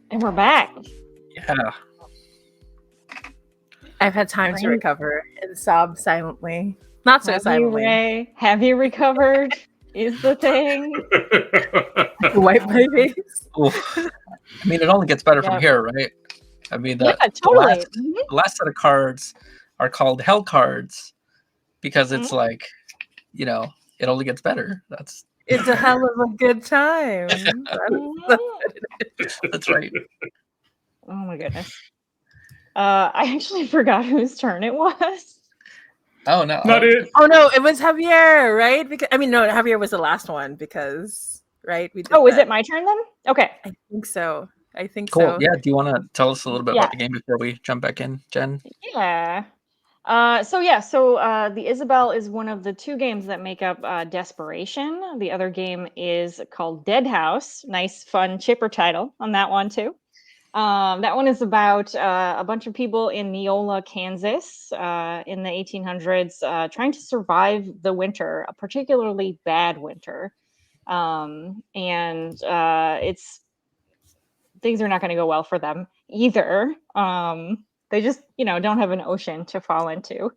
And we're back. Yeah. I've had time to recover and sob silently. Not so silently. Ray? Have you recovered? Is the thing. Wipe my face. I mean, it only gets better from here, right? I mean, totally. The last set of cards are called hell cards because it's like, you know, it only gets better. It's a hell of a good time. That's right. Oh my goodness. I actually forgot whose turn it was. Oh no! Not it. Oh no, it was Javier, right? Because no, Javier was the last one because right. We did is it my turn then? Okay, I think so. Cool. So. Yeah. Do you want to tell us a little bit about the game before we jump back in, Jen? Yeah. So the Isabel is one of the two games that make up Desperation. The other game is called Dead House. Nice, fun, chipper title on that one too. That one is about a bunch of people in Neola, Kansas, in the 1800s, trying to survive the winter, a particularly bad winter. It's things are not going to go well for them either. They just, don't have an ocean to fall into.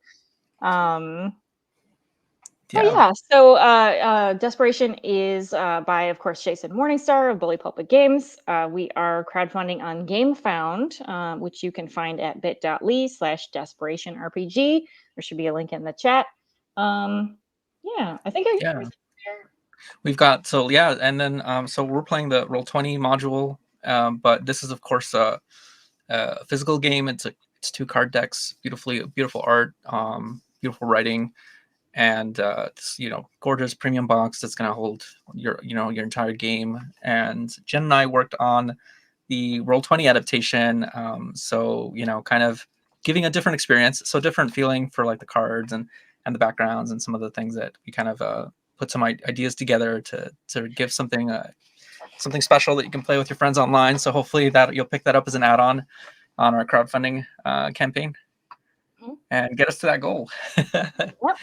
Desperation is by, of course, Jason Morningstar of Bully Pulpit Games. We are crowdfunding on GameFound, which you can find at bit.ly/desperationrpg. There should be a link in the chat. I think we've got and then so we're playing the Roll20 module, but this is of course a physical game. It's 2 card decks, beautiful art, beautiful writing, and gorgeous premium box that's going to hold your entire game. And Jen and I worked on the Roll20 adaptation, so kind of giving a different experience, so different feeling for like the cards and the backgrounds and some of the things that we kind of put some ideas together to give something special that you can play with your friends online. So hopefully that you'll pick that up as an add-on on our crowdfunding campaign and get us to that goal. Yep.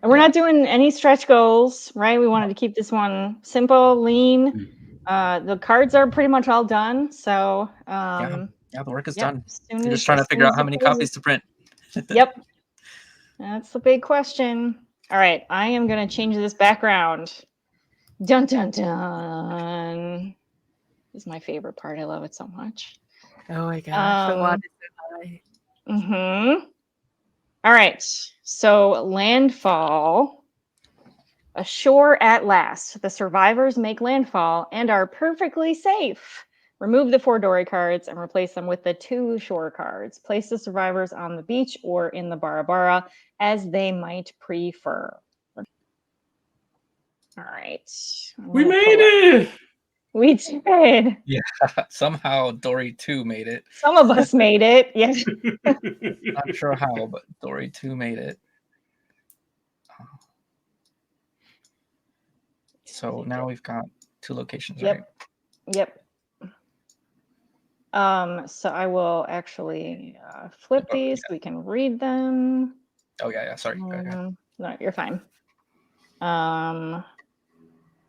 And we're not doing any stretch goals, right? We wanted to keep this one simple, lean. The cards are pretty much all done. So the work is done. You're just trying to figure out how many copies to print. Yep. That's the big question. All right. I am going to change this background. Dun, dun, dun. This is my favorite part. I love it so much. Oh my gosh. The water is so high. All right. So landfall. Ashore at last. The survivors make landfall and are perfectly safe. Remove the 4 dory cards and replace them with the 2 shore cards. Place the survivors on the beach or in the Barabara as they might prefer. All right. We made it! We did. Yeah. Somehow Dory 2 made it. Some of us made it. Yes. Not sure how, but Dory 2 made it. So now we've got 2 locations, right? Yep. So I will actually flip these. We can read them. Oh yeah. Sorry. No, you're fine. All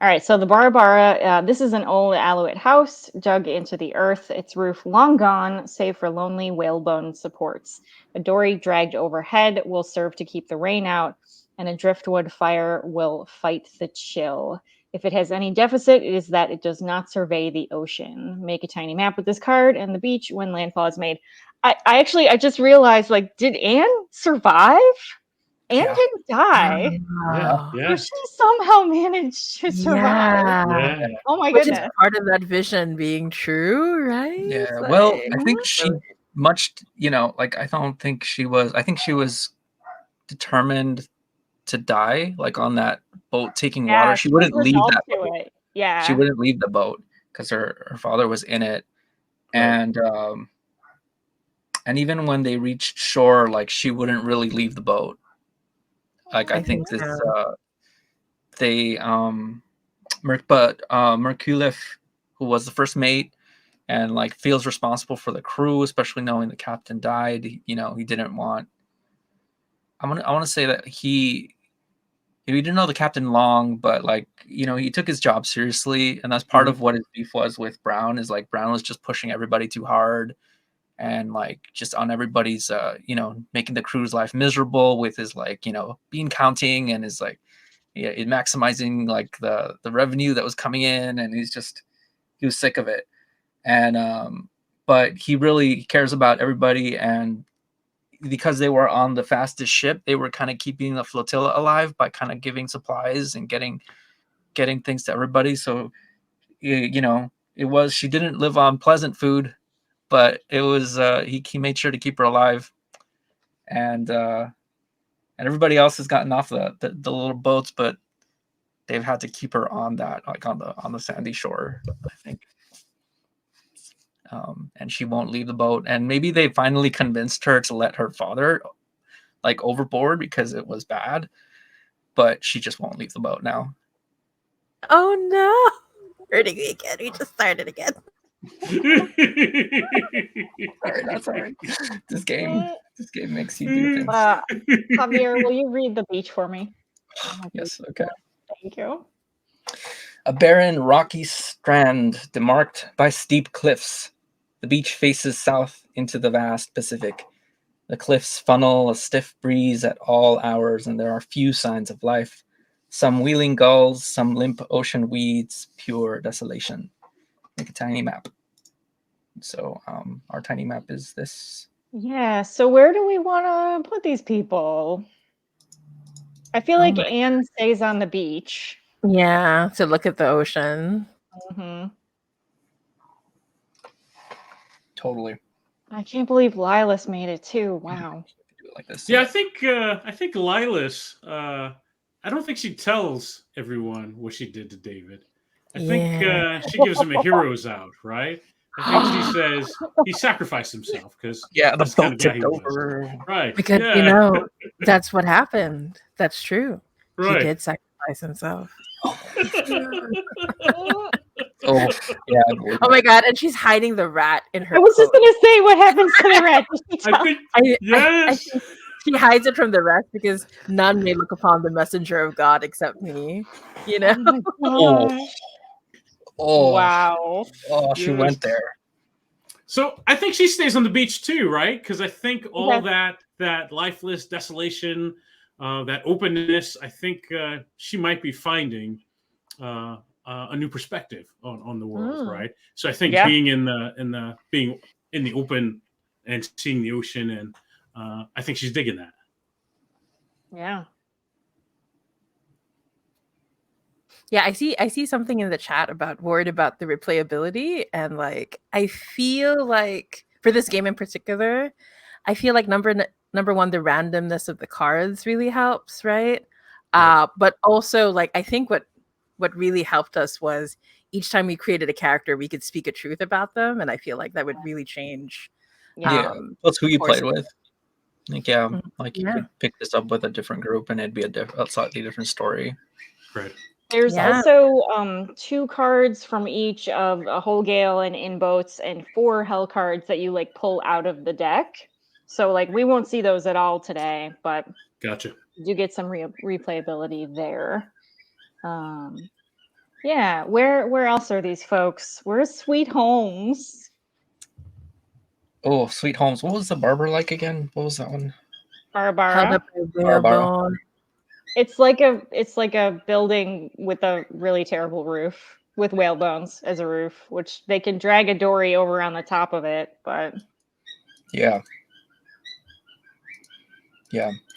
right. So the Barabara. This is an old Alouette house dug into the earth. Its roof long gone, save for lonely whalebone supports. A dory dragged overhead will serve to keep the rain out, and a driftwood fire will fight the chill. If it has any deficit, it is that it does not survey the ocean. Make a tiny map with this card and the beach when landfall is made. I just realized, did Anne survive? Anne didn't die. Yeah. She somehow managed to survive. Yeah. Oh my Which goodness. is part of that vision being true, right? Yeah. Well, I think she I don't think she was. I think she was determined to die, on that boat taking water. She wouldn't leave that boat. Yeah. She wouldn't leave the boat because her father was in it. And even when they reached shore, she wouldn't really leave the boat. I think this Merculif, who was the first mate and feels responsible for the crew, especially knowing the captain died, he didn't want. I want to say that he he didn't know the captain long, but like, you know, he took his job seriously, and that's part of what his beef was with Brown. Is like Brown was just pushing everybody too hard, and like just on everybody's you know, making the crew's life miserable with his like, you know, bean counting and his like, yeah, maximizing like the revenue that was coming in, and he was sick of it. And but he really cares about everybody, and because they were on the fastest ship, they were kind of keeping the flotilla alive by kind of giving supplies and getting things to everybody. So you know, it was, she didn't live on pleasant food, but it was he made sure to keep her alive. And everybody else has gotten off the little boats, but they've had to keep her on that, like on the sandy shore, I think. And she won't leave the boat, and maybe they finally convinced her to let her father like overboard because it was bad, but she just won't leave the boat now. Oh no! Hurting me again. We just started again. Sorry, that's all right. This game makes you do things. Javier, will you read the beach for me? Yes, okay. Thank you. A barren, rocky strand demarked by steep cliffs. The beach faces south into the vast Pacific. The cliffs funnel a stiff breeze at all hours, and there are few signs of life. Some wheeling gulls, some limp ocean weeds, pure desolation. Make a tiny map. So our tiny map is this. Yeah, so where do we want to put these people? I feel like Anne stays on the beach. Yeah, to look at the ocean. Mm-hmm. Totally. I can't believe Lilas made it too. Wow. Do it like this. Yeah, I think Lilas. I don't think she tells everyone what she did to David. I think she gives him a hero's out, right? I think she says he sacrificed himself because the kind boat tipped over. Right. Because you know that's what happened. That's true. Right. He did sacrifice himself. Oh yeah. Oh my god! And she's hiding the rat in her. I was just coat. gonna say, what happens to the rat? I think I think she hides it from the rest because none may look upon the messenger of God except me. You know. Oh my gosh. Oh Wow. Oh, she went there. So I think she stays on the beach too, right? Because I think all that lifeless desolation, that openness, I think she might be finding a new perspective on the world, right? So I think being in the open and seeing the ocean, and I think she's digging that. Yeah. Yeah, I see something in the chat about worried about the replayability, and like I feel like for this game in particular, I feel like number one, the randomness of the cards really helps, right? But also like I think what really helped us was each time we created a character, we could speak a truth about them, and I feel like that would really change. That's who you played with. Like like you could pick this up with a different group, and it'd be a slightly different story. Right. There's also 2 cards from each of a whole gale and in boats, and 4 hell cards that you like pull out of the deck. So like we won't see those at all today, but gotcha. You get some replayability there. Yeah, where else are these folks? Where's Sweet Holmes? Oh, Sweet Holmes. What was the barber like again? What was that one? Barbara. It's like a building with a really terrible roof with whale bones as a roof, which they can drag a dory over on the top of it, but yeah.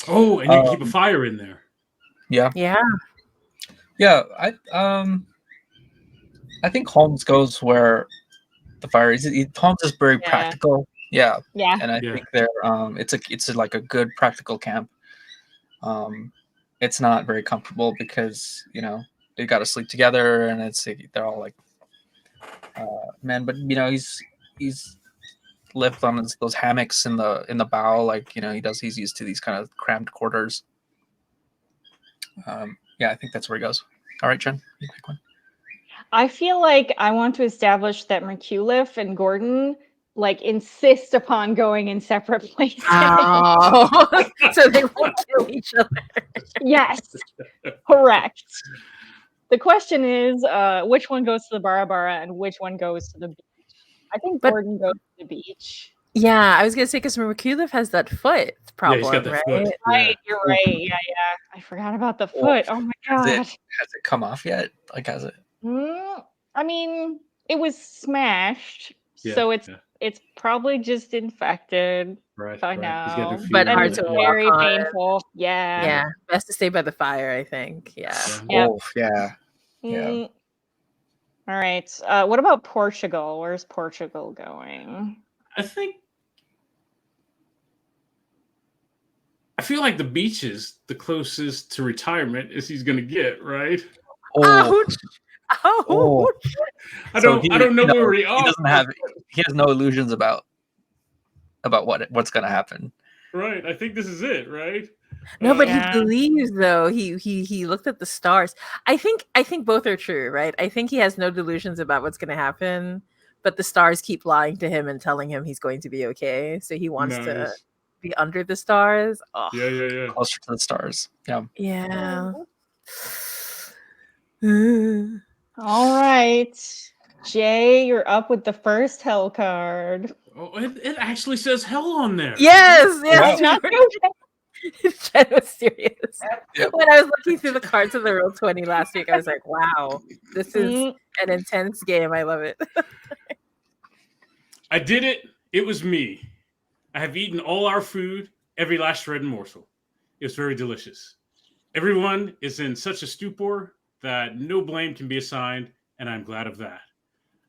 Oh, and you can keep a fire in there. Yeah. I think Holmes goes where the fire is. Holmes is very practical. Yeah. And I think they're it's like a good practical camp. It's not very comfortable because they got to sleep together, and they're all like men, but he's lived on those hammocks in the bow, like he's used to these kind of cramped quarters. I think that's where he goes. All right, Jen, you pick one. I feel like I want to establish that McCullough and Gordon like insist upon going in separate places. Oh, so they won't kill each other. Yes, correct. The question is, which one goes to the Bara Bara and which one goes to the beach? I think But- Gordon goes to the beach. Yeah, I was gonna say because Merkulov has that foot Yeah, he's got problem, that right? foot. Right, you're right. Yeah. I forgot about the foot. Oh my Has god. it come off yet? Like, has it? I mean, it was smashed, Yeah, so it's yeah. probably just infected Right, by right. He's got now. no feet But on hard it. to Yeah. walk Very on. painful. Yeah. Yeah, best to stay by the fire, I think. Yeah. Yep. Oh, yeah. Mm. All right. What about Portugal? Where's Portugal going? I feel like the beach is the closest to retirement as he's going to get, right? Oh, Ouch! Ouch! I don't know where we he are. doesn't have. He has no illusions about what's going to happen. Right. I think this is it, right? No, but Yeah. he believes though. He looked at the stars. I think both are true, right? I think he has no delusions about what's going to happen, but the stars keep lying to him and telling him he's going to be okay. So he wants to Nice. be under the stars. Oh, Yeah. Closer to the stars. Yeah. yeah. All right. Jay, you're up with the first hell card. Oh, it actually says hell on there. Yes, yes. Not Jen was serious. Yep. When I was looking through the cards of the Roll 20 last week, I was like, wow, this is Mm, an intense game. I love it. I did it. It was me. I have eaten all our food, every last shred and morsel. It was very delicious. Everyone is in such a stupor that no blame can be assigned, and I'm glad of that.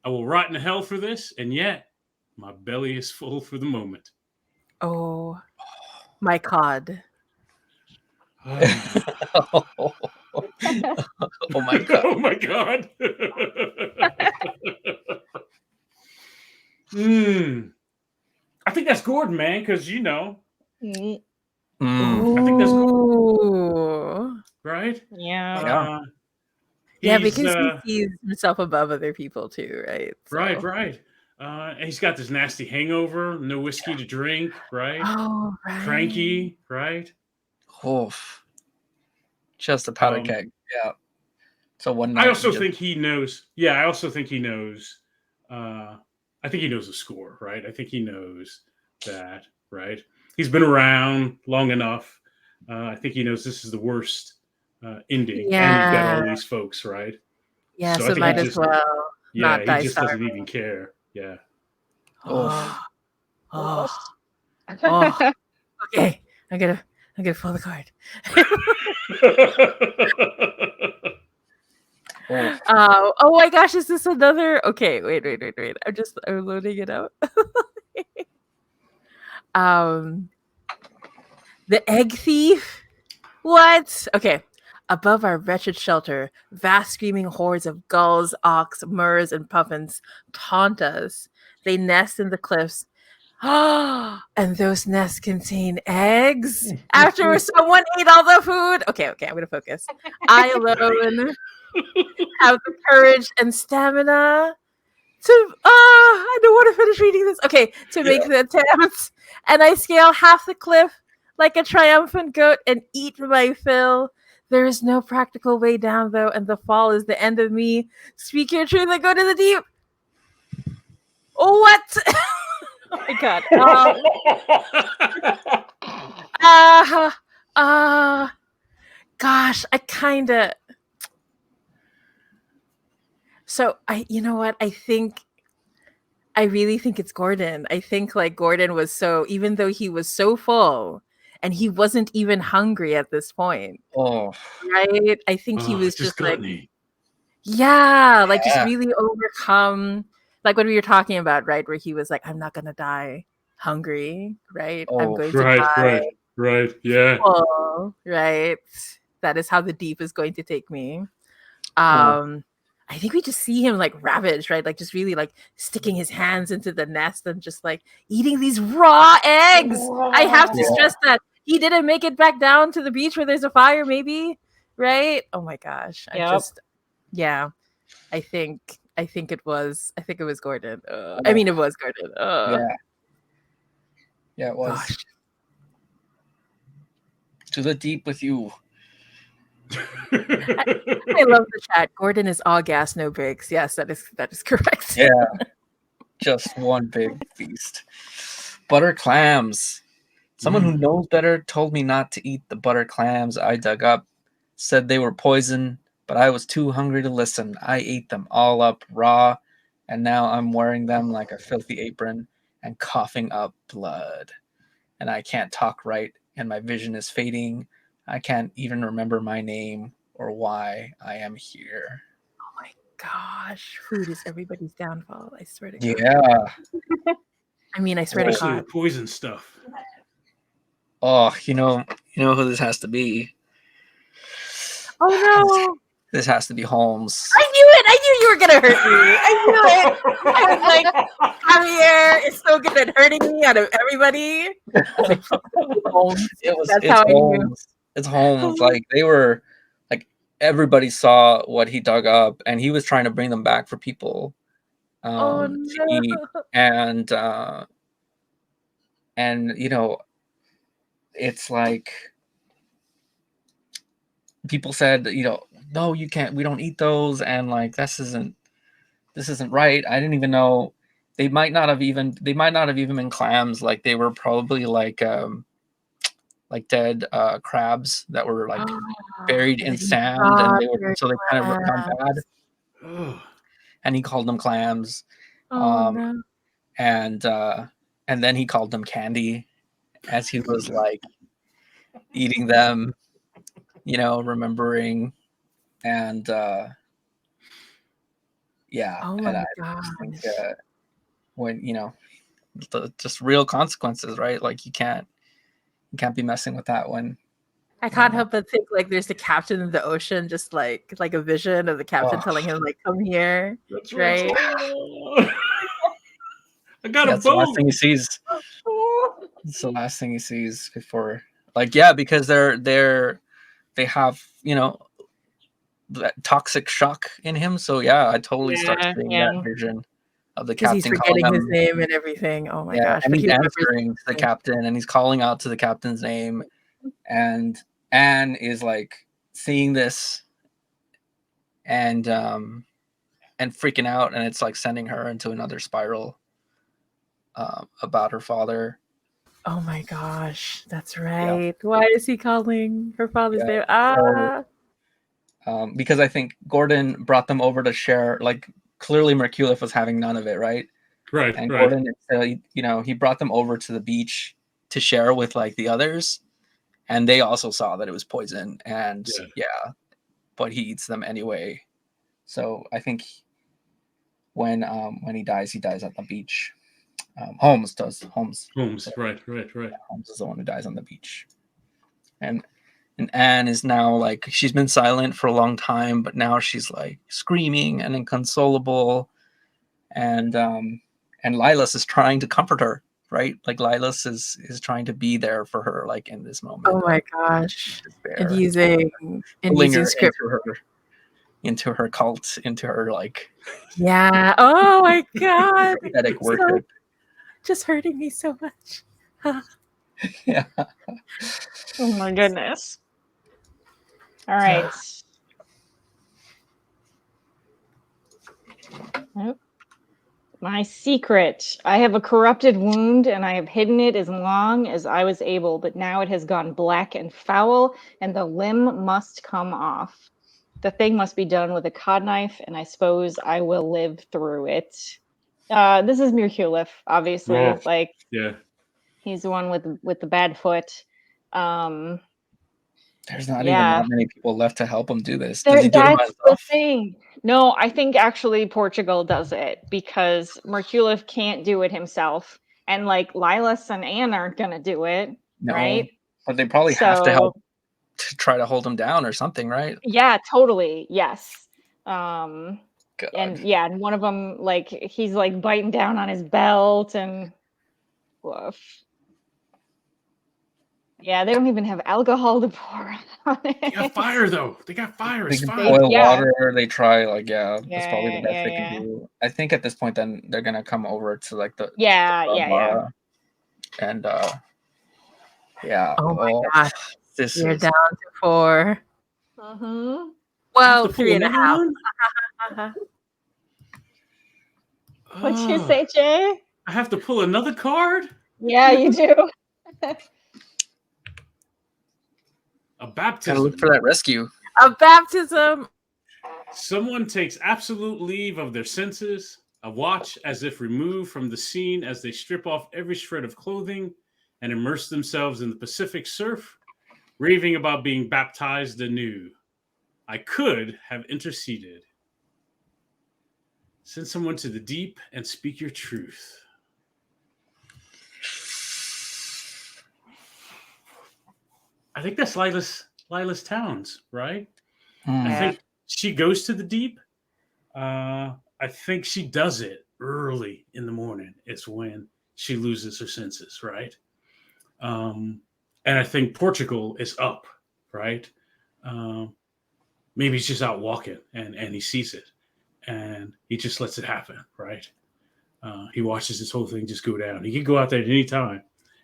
I will rot in hell for this, and yet my belly is full for the moment. Oh, my cod. Oh my god. Oh my god. I think that's Gordon, man, because mm, I think that's good. Ooh. Right? yeah. Yeah, He's, because he sees himself above other people too, right? So- right. And he's got this nasty hangover, no whiskey to drink, right? Oh, right. Cranky, right? Oof. Just a powder keg. Yeah. So one night. I also think he knows. Yeah, I also think he knows. I think he knows the score, right? I think he knows that, right? He's been around long enough. I think he knows this is the worst ending, and you've got all these folks, right? Yeah, I so think might he as just- well Yeah, not die he just doesn't starving. even care. Yeah. Oh. Okay. I'm gonna pull the card. Oh my gosh, is this another? Okay, wait. I'm loading it out. The egg thief. What? Okay. Above our wretched shelter, vast screaming hordes of gulls, auks, murres, and puffins taunt us. They nest in the cliffs. And those nests contain eggs. After someone ate all the food. Okay, I'm gonna focus. I alone have the courage and stamina to I don't want to finish reading this. Okay, to make the attempt. And I scale half the cliff like a triumphant goat and eat my fill. There is no practical way down though, and the fall is the end of me. Speak your truth and go to the deep. What? Oh my god. Gosh, I kinda. So you know what? I really think it's Gordon. I think like Gordon was so, even though he was so full and he wasn't even hungry at this point. Oh. Right? I think he was just like, gluttony. yeah, like just really overcome, like what we were talking about, right? Where he was like, I'm not gonna die hungry, right? I'm going to die. Right. Yeah. Full, right? That is how the deep is going to take me. I think we just see him like ravaged, right? Like just really like sticking his hands into the nest and just like eating these raw eggs. I have to stress that he didn't make it back down to the beach where there's a fire, maybe, right? Oh my gosh. I think I think it was Gordon. I mean, it was Gordon. Yeah, it was. Gosh. To the deep with you. I love the chat. Gordon is all gas, no brakes. Yes, that is correct. Yeah. Just one big feast. Butter clams. Someone who knows better told me not to eat the butter clams I dug up. Said they were poison, but I was too hungry to listen. I ate them all up raw, and now I'm wearing them like a filthy apron and coughing up blood. And I can't talk right, and my vision is fading. I can't even remember my name or why I am here. Oh my gosh, food is everybody's downfall. I swear to God. Yeah. I mean, I swear to Especially God. the poison stuff. Oh, you know who this has to be. Oh no! This has to be Holmes. I knew it! I knew you were gonna hurt me. I knew it. I was like, Javier is so good at hurting me out of everybody. Holmes. That's how I knew. Holmes. It's Holmes. Like they were, like everybody saw what he dug up, and he was trying to bring them back for people to eat, and you know, it's like people said, you know, no, you can't. We don't eat those, and like this isn't right. I didn't even know. They might not have even been clams. Like they were probably like dead crabs that were like buried in sand, and they were so they kind of gone bad. And he called them clams. No. And then he called them candy as he was like eating them, you know, remembering, and yeah. Oh And my I gosh. just think when you know just real consequences, right? Like you can't be messing with that one. I can't help but think like there's the captain in the ocean, just like a vision of the captain telling him like, "Come here," That's right? I got That's a the last boat. thing he sees. It's the last thing he sees before, like, yeah, because they have, you know, that toxic shock in him. So yeah, I totally start seeing that vision of the Because captain he's calling forgetting his him. name and everything. Oh my gosh! And But he's he remembers answering to the captain, and he's calling out to the captain's name, and Anne is like seeing this and freaking out, and it's like sending her into another spiral about her father. Oh my gosh, that's right. Yeah. Why is he calling her father's name? Because I think Gordon brought them over to share. Like clearly, Merculif was having none of it, right? Right. And Gordon, you know, he brought them over to the beach to share with like the others, and they also saw that it was poison, and but he eats them anyway. So I think when he dies at the beach. Holmes does. Holmes, right. Holmes is the one who dies on the beach, and Anne is now like she's been silent for a long time, but now she's like screaming and inconsolable, and Lilas is trying to comfort her, right? Like Lilas is trying to be there for her, like in this moment. Oh my gosh! And using script into her cult, into her like. Yeah. Oh my God! Pathetic worship. Just hurting me so much. Yeah. Oh my goodness. All right. My secret. I have a corrupted wound, and I have hidden it as long as I was able, but now it has gone black and foul, and the limb must come off. The thing must be done with a cod knife, and I suppose I will live through it. This is Mirkulif, obviously. Oh, like, yeah, he's the one with the bad foot. There's not even that many people left to help him do this. Does he do it by himself? That's the thing. No, I think actually Portugal does it because Merculif can't do it himself, and like Lilas and Anne aren't gonna do it, right? But they probably have to help to try to hold him down or something, right? Yeah, totally. Yes. God. And one of them, like, he's like biting down on his belt, and woof. Yeah, they don't even have alcohol to pour on They got it. fire though. They got fire. They It's can fine. boil Yeah. water. They try that's probably the Yeah, best yeah, they can yeah. do. I think at this point, then they're gonna come over to like the Yeah, yeah. bar and yeah. Oh my Oh, gosh. this You're is down to 4. Mm-hmm. I have Well, to pull 3 and a another half. one. Uh-huh. What'd you Ah, say, Jay? I have to pull another card. Yeah, you do. A gotta baptism. look for that rescue. A baptism. Someone takes absolute leave of their senses, a watch as if removed from the scene as they strip off every shred of clothing and immerse themselves in the Pacific surf, raving about being baptized anew. I could have interceded. Send someone to the deep and speak your truth. I think that's Lila's Towns, right? Hmm. I Yeah. think she goes to the deep. I think she does it early in the morning. It's when she loses her senses, right? And I think Portugal is up, right? Maybe he's just out walking and he sees it and he just lets it happen, right? He watches this whole thing just go down. He could go out there at any time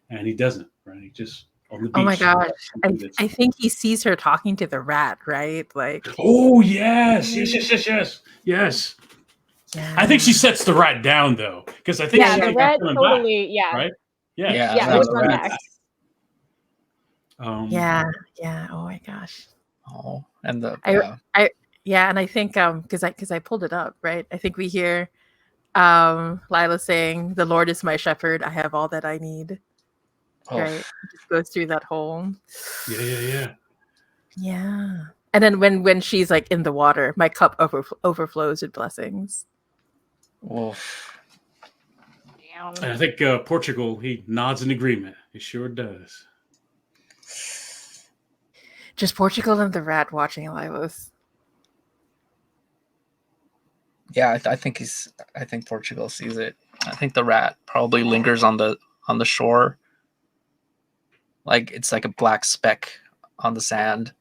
and he doesn't, right? He just on the beach. Oh my gosh. That's- I think he sees her talking to the rat, right? Like, Oh yes, yes. yeah. I think she sets the rat down though, because I think Yeah, she's the like, rat coming totally. back, Yeah, right? Yeah, Yeah, yeah, no, which the one rats. next? Yeah. Yeah. Oh my gosh. Oh, and the Yeah, and I think because I pulled it up, right? I think we hear Lila saying, "The Lord is my shepherd; I have all that I need." oh, Right? It just goes through that whole. yeah. Yeah. And then when she's like in the water, my cup overflows with blessings. oof. Damn. And I think Portugal, he nods in agreement. He sure does. Just Portugal and the rat watching Lila's. Yeah, I think I think Portugal sees it. I think the rat probably lingers on the shore, like it's like a black speck on the sand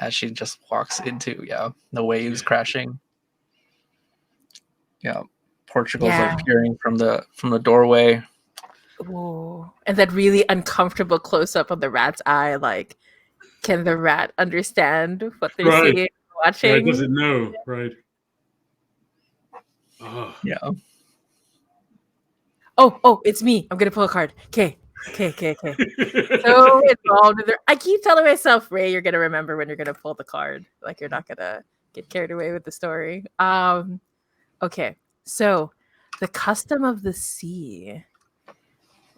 as she just walks into the waves Yeah. crashing. Yeah, Portugal's Yeah. like peering from the doorway. Ooh. And that really uncomfortable close up on the rat's eye, like, can the rat understand what they're Right. seeing, Yeah, watching? it doesn't know, right? Oh, Yeah, Oh, it's me. I'm gonna pull a card. Okay. So involved in there. I keep telling myself, Ray, you're gonna remember when you're gonna pull the card. Like, you're not gonna get carried away with the story. Okay. So the custom of the sea.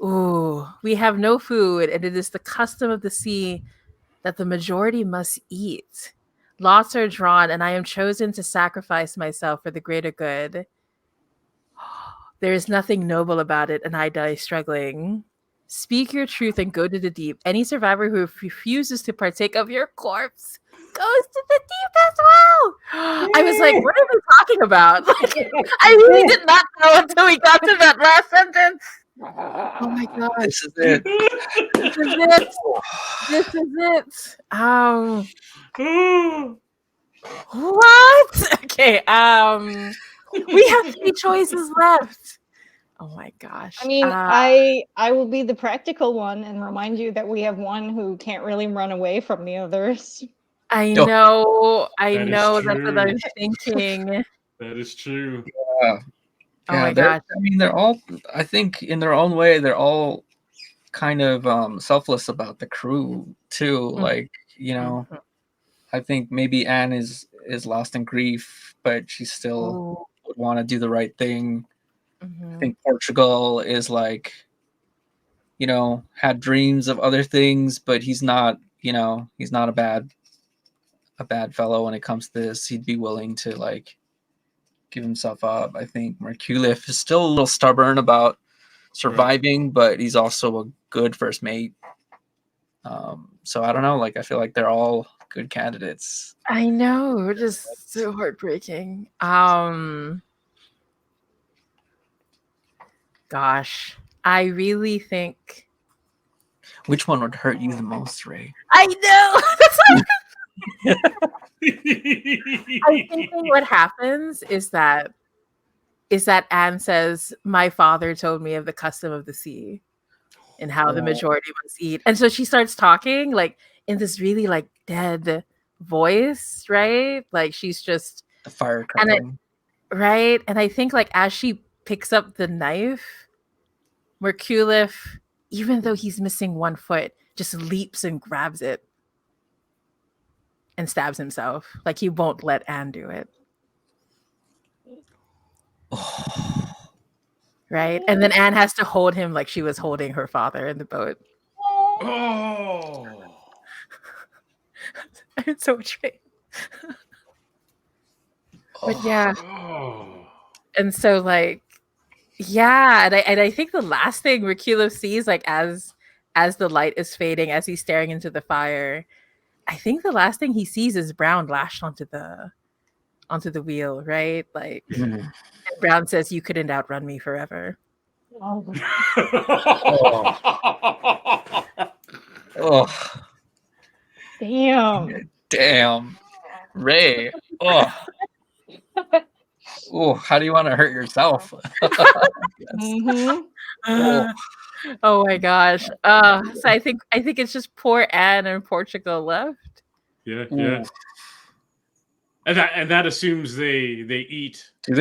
Ooh, we have no food, and it is the custom of the sea that the majority must eat. Lots are drawn, and I am chosen to sacrifice myself for the greater good. There is nothing noble about it, and I die struggling. Speak your truth and go to the deep. Any survivor who refuses to partake of your corpse goes to the deep as well. I was like, what are we talking about? Like, I really did not know until we got to that last sentence. Oh my gosh. this is it. This is it. This is it. What? Okay. We have 3 choices left. Oh my gosh. I mean, I will be the practical one and remind you that we have one who can't really run away from the others. I Oh. know. That is That's what true. I'm thinking. That is true. Yeah. Oh my they're- gosh. I mean, they're all. I think in their own way, they're all kind of selfless about the crew too. Like Mhm. I think maybe Anne is lost in grief, but she still Ooh. would want to do the right thing. I Mhm. think Portugal is like, had dreams of other things, but he's not. He's not a bad fellow when it comes to this. He'd be willing to like give himself up. I think Merculif is still a little stubborn about surviving, but he's also a good first mate. So I don't know. Like I feel like they're all good candidates. I know. Just so heartbreaking. Gosh. I really think Which one would hurt you the most, Ray? I know. I'm thinking what happens is that Anne says, "My father told me of the custom of the sea and how the majority must eat," and so she starts talking like in this really like dead voice, right? Like she's just The fire and crackling. right, and I think like as she picks up the knife, Merculif, even though he's missing one foot, just leaps and grabs it and stabs himself. Like he won't let Anne do it. Right? And then Anne has to hold him like she was holding her father in the boat. Oh. It's so strange. But yeah. Oh. And so like yeah, and I think the last thing Rikilo sees, like as the light is fading, as he's staring into the fire, I think the last thing he sees is Brown lashed onto the wheel, right? Like Mhm. Brown says, "You couldn't outrun me forever." Oh, Damn. damn. Ray. Oh. Oh, how do you want to hurt yourself? Mm-hmm. Oh. Oh my gosh. So I think it's just poor Anne and Portugal left. Yeah. Ooh. And that assumes they eat. Do you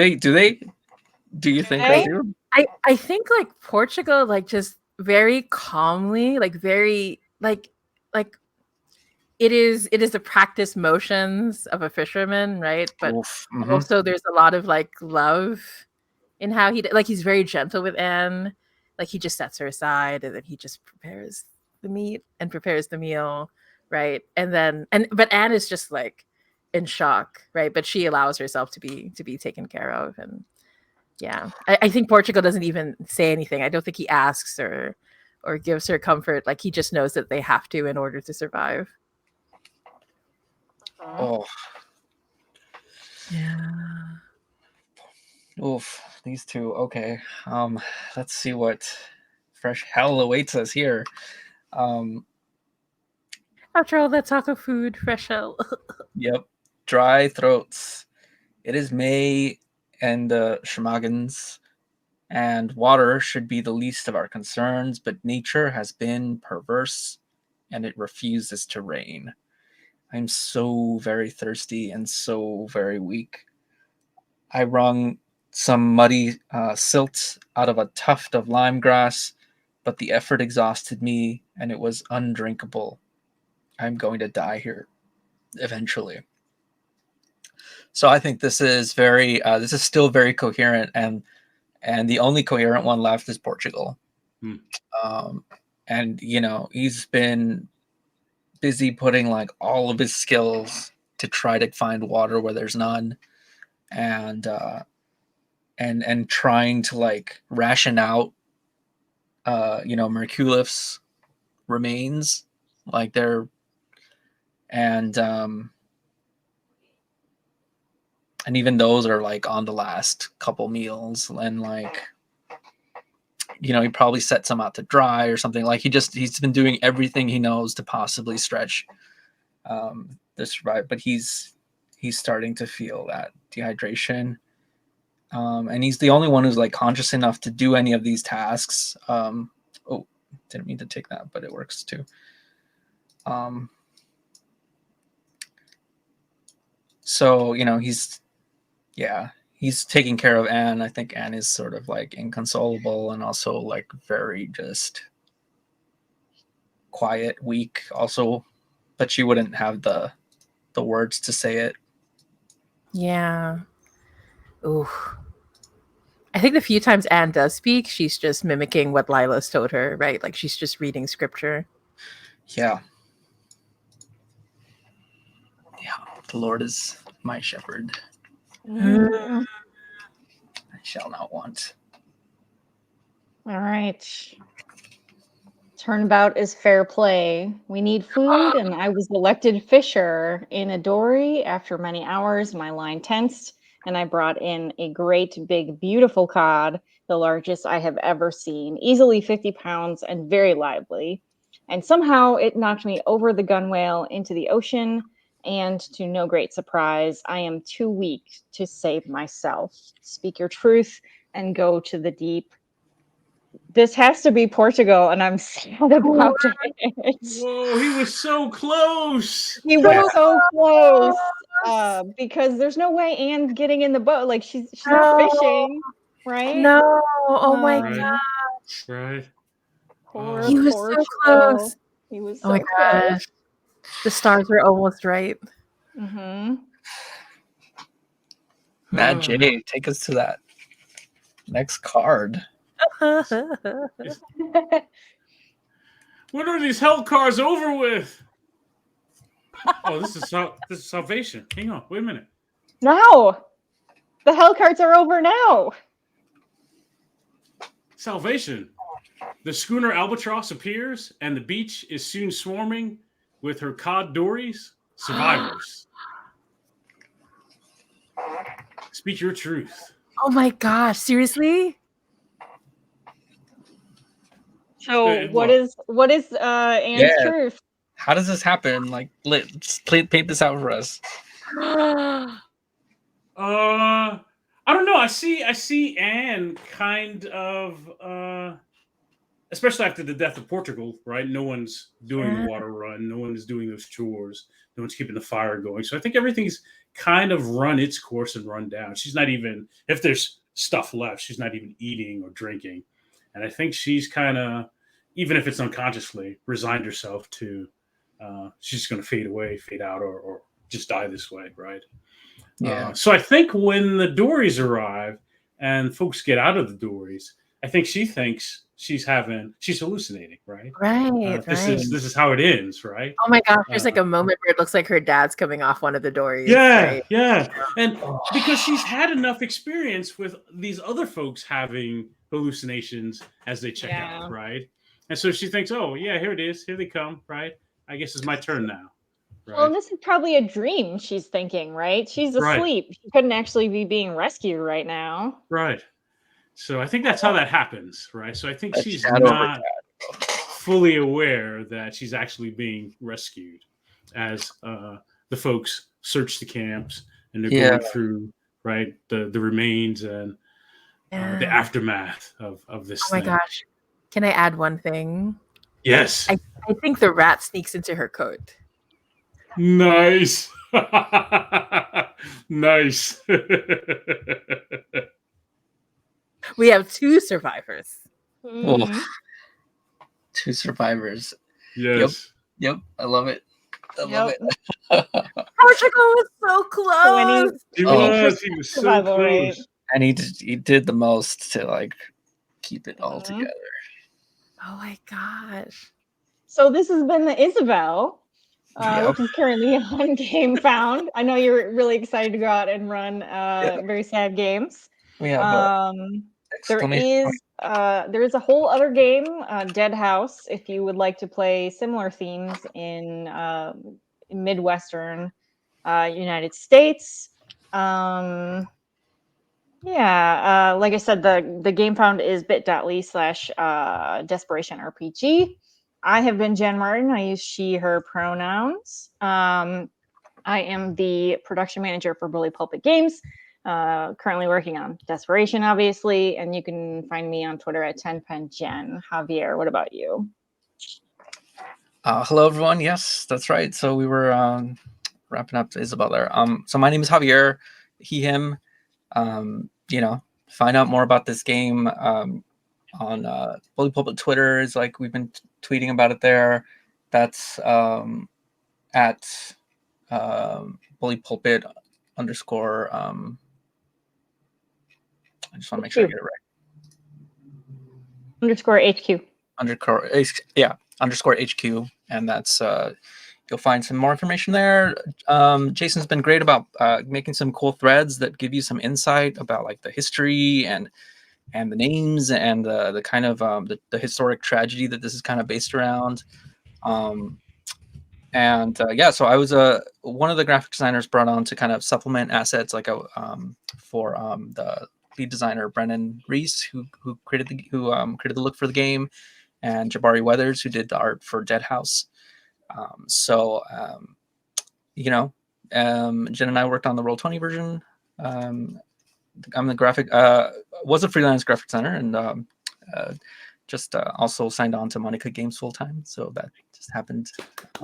think they do? I think like Portugal like just very calmly, like very like it is the practice motions of a fisherman, right? But Oof. Mhm. also there's a lot of like love in how like he's very gentle with Anne. Like he just sets her aside and then he just prepares the meat and prepares the meal, right? And then but Anne is just like in shock, right? But she allows herself to be taken care of. And yeah, I think Portugal doesn't even say anything. I don't think he asks or gives her comfort. Like he just knows that they have to in order to survive. Oh. Yeah. Oof. These two. Okay. Let's see what fresh hell awaits us here. After all that talk of food, fresh hell. Yep. Dry throats. It is May and the Shemagans, and water should be the least of our concerns, but nature has been perverse and it refuses to rain. I'm so very thirsty and so very weak. I wrung some muddy silt out of a tuft of lime grass, but the effort exhausted me and it was undrinkable. I'm going to die here eventually. So I think this is this is still very coherent, and the only coherent one left is Portugal. And he's been busy putting like all of his skills to try to find water where there's none, and trying to like ration out Merculif's remains, like they're and even those are like on the last couple meals, and like he probably set some out to dry or something. Like he's been doing everything he knows to possibly stretch this right, but he's starting to feel that dehydration, and he's the only one who's like conscious enough to do any of these tasks. Oh, didn't mean to take that, but it works too. So he's taking care of Anne. I think Anne is sort of like inconsolable and also like very just quiet, weak also, but she wouldn't have the words to say it. Yeah. Ooh. I think the few times Anne does speak, she's just mimicking what Lila's told her, right? Like she's just reading scripture. Yeah. Yeah. The Lord is my shepherd. Mm. I shall not want. All right. Turnabout is fair play. We need food, and I was elected fisher in a dory. After many hours, my line tensed, and I brought in a great, big, beautiful cod, the largest I have ever seen, easily 50 pounds and very lively. and somehow it knocked me over the gunwale into the ocean. And to no great surprise, I am too weak to save myself. Speak your truth and go to the deep. This has to be Portugal, and I'm sad about it. Whoa, he was so close. He was so close because there's no way Anne's getting in the boat. Like she's not fishing, right? No. Oh my Right. gosh. Right. Poor He was so Portugal. close. He was Oh so my close. gosh. The stars were almost right. Mm-hmm. Matt J, take us to that next card. When are these hell cars over with? Oh, this is salvation. Hang on, wait a minute. Now, the hell cards are over now. Salvation. The schooner Albatross appears, and the beach is soon swarming with her cod dories. Survivors. Speak your truth. Oh my gosh, seriously? So what is Anne's Yeah. truth? How does this happen? Like, let's paint this out for us. I don't know. I see Anne kind of especially after the death of Portugal, right? No one's doing the water run, no one is doing those chores, no one's keeping the fire going. So I think everything's kind of run its course and run down. She's not even, if there's stuff left, she's not even eating or drinking. And I think she's kind of, even if it's unconsciously, resigned herself to she's going to fade away, fade out, or just die this way, right? Yeah. So I think when the dories arrive and folks get out of the dories, I think she thinks she's hallucinating, right? Right, This right. is how it ends, right? Oh my gosh, there's like a moment where it looks like her dad's coming off one of the dories. Yeah, right? yeah. And because she's had enough experience with these other folks having hallucinations as they check out, right? And so she thinks, oh, yeah, here it is. Here they come, right? I guess it's my turn now. Right? Well, this is probably a dream, she's thinking, right? She's Right. asleep. She couldn't actually be being rescued right now. Right. So I think that's how that happens, right? So I think That's she's shadow over not fully aware that she's actually being rescued as the folks search the camps and they're going through, right, the remains and the aftermath of this Oh my thing. gosh. Can I add one thing? Yes. I think the rat sneaks into her coat. Nice. Nice. We have 2 survivors. Well, 2 survivors. Yes. Yep. I love it. I love it. Portugal was so close. He was so survival close. rate. And he did the most to like keep it all together. Oh my gosh. So this has been the Isabel, Yep. which is currently on Game Found. I know you're really excited to go out and run very sad games. We have there is a whole other game, Dead House, if you would like to play similar themes in Midwestern United States. Like I said, the Game Found is bit.ly/Desperation RPG. I have been Jen Martin. I use she, her pronouns. I am the production manager for Bully Pulpit Games. Currently working on Desperation, obviously, and you can find me on Twitter at 10penjen. Javier, what about you? Hello, everyone. Yes, that's right. So we were wrapping up Isabel there. So my name is Javier. He, him. Find out more about this game on Bully Pulpit Twitter. Is like we've been tweeting about it there. That's at Bully Pulpit _ I just want to make sure I get it right. _HQ. _HQ, and that's you'll find some more information there. Jason's been great about making some cool threads that give you some insight about like the history and the names and the kind of the historic tragedy that this is kind of based around. So I was one of the graphic designers brought on to kind of supplement assets like for the lead designer Brennan Reese, who created the look for the game, and Jabari Weathers, who did the art for Dead House. Jen and I worked on the Roll20 version. I'm the was a freelance graphic designer, and just also signed on to Monica Games full time. So that just happened.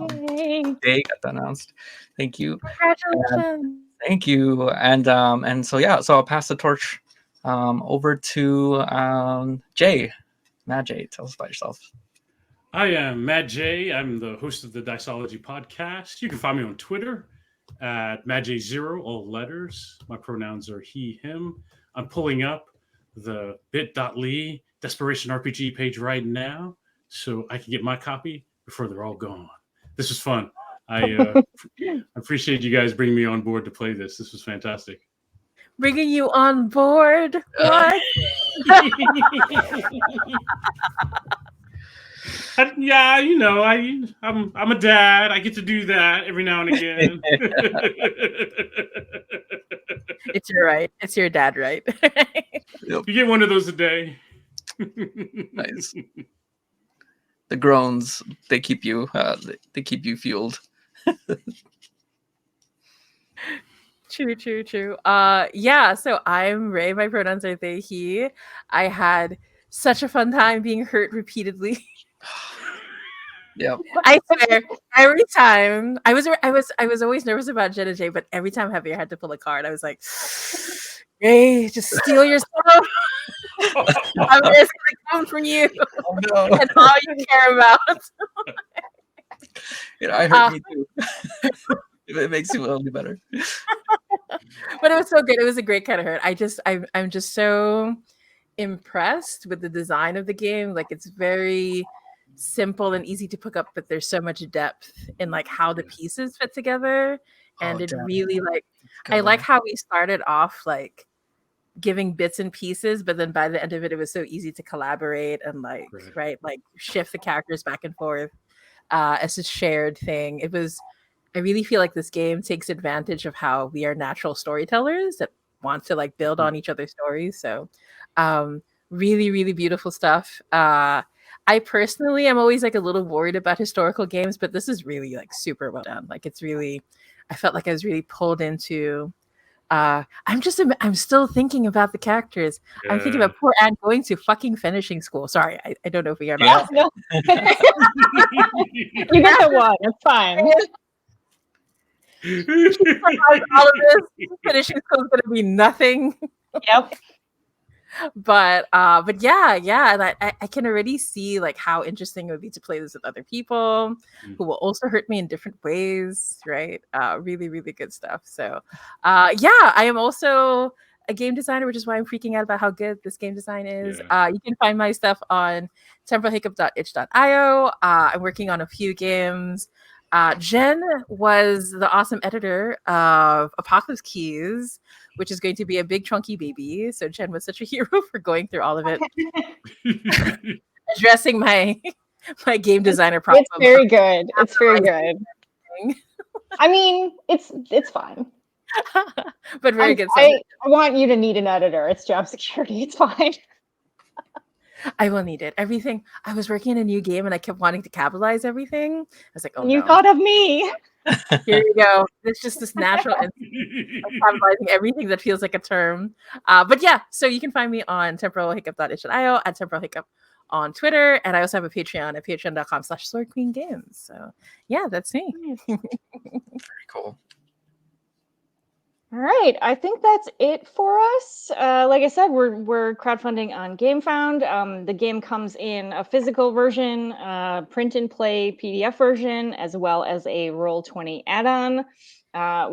Today got announced. Thank you. Congratulations. Thank you. And so I'll pass the torch over to Jay. Matt Jay, tell us about yourself. I am Matt J. I'm the host of the Diceology podcast. You can find me on Twitter at MattJ0, all letters. My pronouns are he, him. I'm pulling up the bit.ly Desperation RPG page right now so I can get my copy before they're all gone. This was fun. I appreciate you guys bringing me on board to play this. This was fantastic. Bringing you on board? What? Yeah, I'm a dad. I get to do that every now and again. It's your right. It's your dad right. You get one of those a day. Nice. The groans, they keep you fueled. True. So I'm Ray. My pronouns are they, he. I had such a fun time being hurt repeatedly. Yep. I swear, every time I was always nervous about Jen and Jay, but every time Javier had to pull a card, I was like, Ray, just steal yourself. I'm just gonna come from you. Oh, no. That's all you care about. I hurt me too. If it makes you feel any better. But it was so good. It was a great kind of hurt. I'm just so impressed with the design of the game. Like, it's very simple and easy to pick up, but there's so much depth in like how the pieces fit together. And it really I like how we started off like giving bits and pieces, but then by the end of it, it was so easy to collaborate and like shift the characters back and forth as a shared thing. I really feel like this game takes advantage of how we are natural storytellers that want to like build on each other's stories. So really, really beautiful stuff. I personally am always like a little worried about historical games, but this is really like super well done. Like I felt like I was really pulled into I'm still thinking about the characters. Yeah. I'm thinking about poor Anne going to fucking finishing school. Sorry, I don't know if we are about no. You got one. It's fine. All of this finishing school is going to be nothing. Yep. But yeah, and I can already see like how interesting it would be to play this with other people who will also hurt me in different ways, right? Really, really good stuff. So I am also a game designer, which is why I'm freaking out about how good this game design is. Yeah. You can find my stuff on temporalhiccup.itch.io. I'm working on a few games. Jen was the awesome editor of Apocalypse Keys, which is going to be a big chunky baby. So Jen was such a hero for going through all of it, addressing my game designer problem. It's very good. It's very good. I mean, it's fine. But very good. I want you to need an editor. It's job security. It's fine. I will need it. Everything. I was working in a new game and I kept wanting to capitalize everything. I was like, oh, you thought of me. Here you go. It's just this natural capitalizing everything that feels like a term. But yeah, so you can find me on temporalhiccup.itch.io, at temporalhiccup on Twitter, and I also have a Patreon at patreon.com/SwordQueenGames. So yeah, that's me. Very cool. All right, I think that's it for us. Like I said, we're crowdfunding on GameFound. The game comes in a physical version, print and play PDF version, as well as a Roll20 add-on.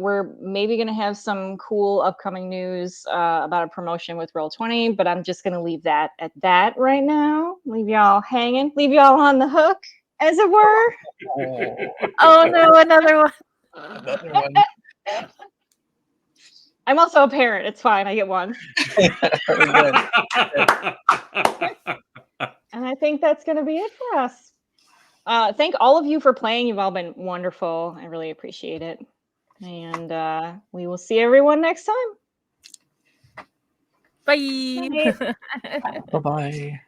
We're maybe going to have some cool upcoming news about a promotion with Roll20, but I'm just going to leave that at that right now. Leave y'all hanging, leave y'all on the hook, as it were. Oh no, another one. Another one. I'm also a parent. It's fine. I get one. Very good. And I think that's going to be it for us. Thank all of you for playing. You've all been wonderful. I really appreciate it. And we will see everyone next time. Bye. Bye-bye.